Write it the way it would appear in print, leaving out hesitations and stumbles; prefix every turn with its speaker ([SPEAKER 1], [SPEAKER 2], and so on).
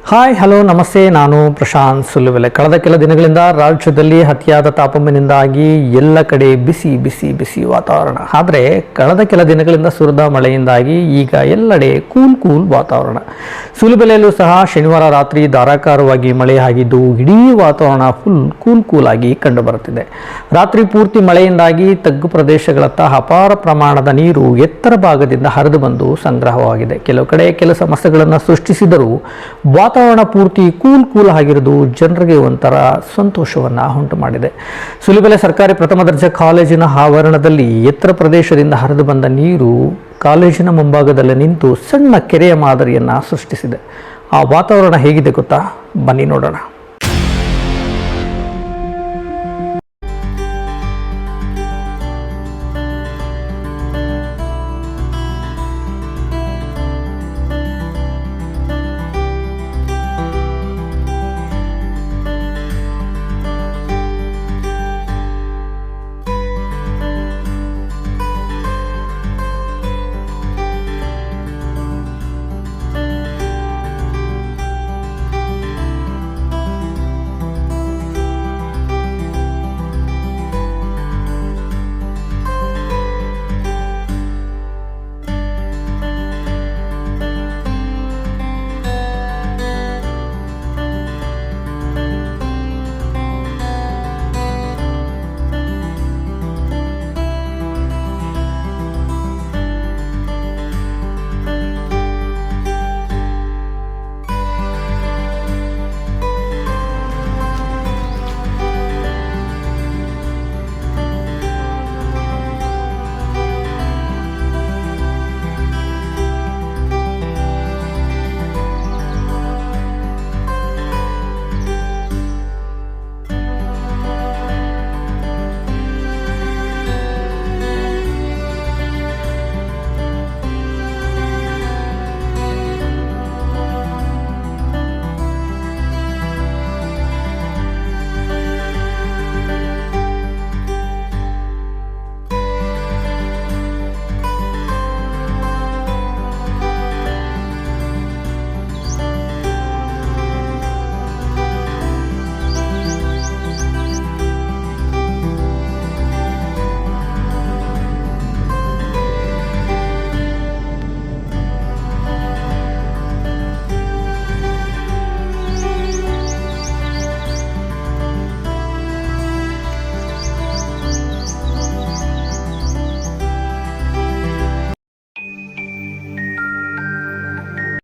[SPEAKER 1] Hi hello ನಮಸ್ತೆ, ನಾನು ಪ್ರಶಾಂತ್ ಸುಲುವೆಲೆ. ಕಳೆದ ಕೆಲ ದಿನಗಳಿಂದ ರಾಜ್ಯದಲ್ಲಿ ಅತಿಯಾದ ತಾಪಮಾನದಿಂದಾಗಿ ಎಲ್ಲ ಕಡೆ ಬಿಸಿ ಬಿಸಿ ಬಿಸಿ ವಾತಾವರಣ. ಆದರೆ ಕಳೆದ ಕೆಲ ದಿನಗಳಿಂದ ಸುರಿದ ಮಳೆಯಿಂದಾಗಿ ಈಗ ಎಲ್ಲೆಡೆ ಕೂಲ್ ವಾತಾವರಣ. ಸುಲುಬೆಲೆಯಲ್ಲೂ ಸಹ ಶನಿವಾರ ರಾತ್ರಿ ಧಾರಾಕಾರವಾಗಿ ಮಳೆ ಆಗಿದ್ದು ಇಡೀ ವಾತಾವರಣ ಫುಲ್ ಕೂಲ್ ಆಗಿ ಕಂಡುಬರುತ್ತಿದೆ. ರಾತ್ರಿ ಪೂರ್ತಿ ಮಳೆಯಿಂದಾಗಿ ತಗ್ಗು ಪ್ರದೇಶಗಳತ್ತ ಅಪಾರ ಪ್ರಮಾಣದ ನೀರು ಎತ್ತರ ಭಾಗದಿಂದ ಹರಿದು ಬಂದು ಸಂಗ್ರಹವಾಗಿದೆ. ಕೆಲವು ಕಡೆ ಕೆಲ ಸಮಸ್ಯೆಗಳನ್ನು ಸೃಷ್ಟಿಸಿದರೂ ವಾತಾವರಣ ಪೂರ್ತಿ ಕೂಲ್ ಆಗಿರೋದು ಜನರಿಗೆ ಒಂಥರ ಸಂತೋಷವನ್ನು ಉಂಟು ಮಾಡಿದೆ. ಸುಲುಬೆಲೆ ಸರ್ಕಾರಿ ಪ್ರಥಮ ದರ್ಜೆ ಕಾಲೇಜಿನ ಆವರಣದಲ್ಲಿ ಎತ್ತರ ಪ್ರದೇಶದಿಂದ ಹರಿದು ಬಂದ ನೀರು ಕಾಲೇಜಿನ ಮುಂಭಾಗದಲ್ಲಿ ನಿಂತು ಸಣ್ಣ ಕೆರೆಯ ಮಾದರಿಯನ್ನು ಸೃಷ್ಟಿಸಿದೆ. ಆ ವಾತಾವರಣ ಹೇಗಿದೆ ಗೊತ್ತಾ? ಬನ್ನಿ ನೋಡೋಣ.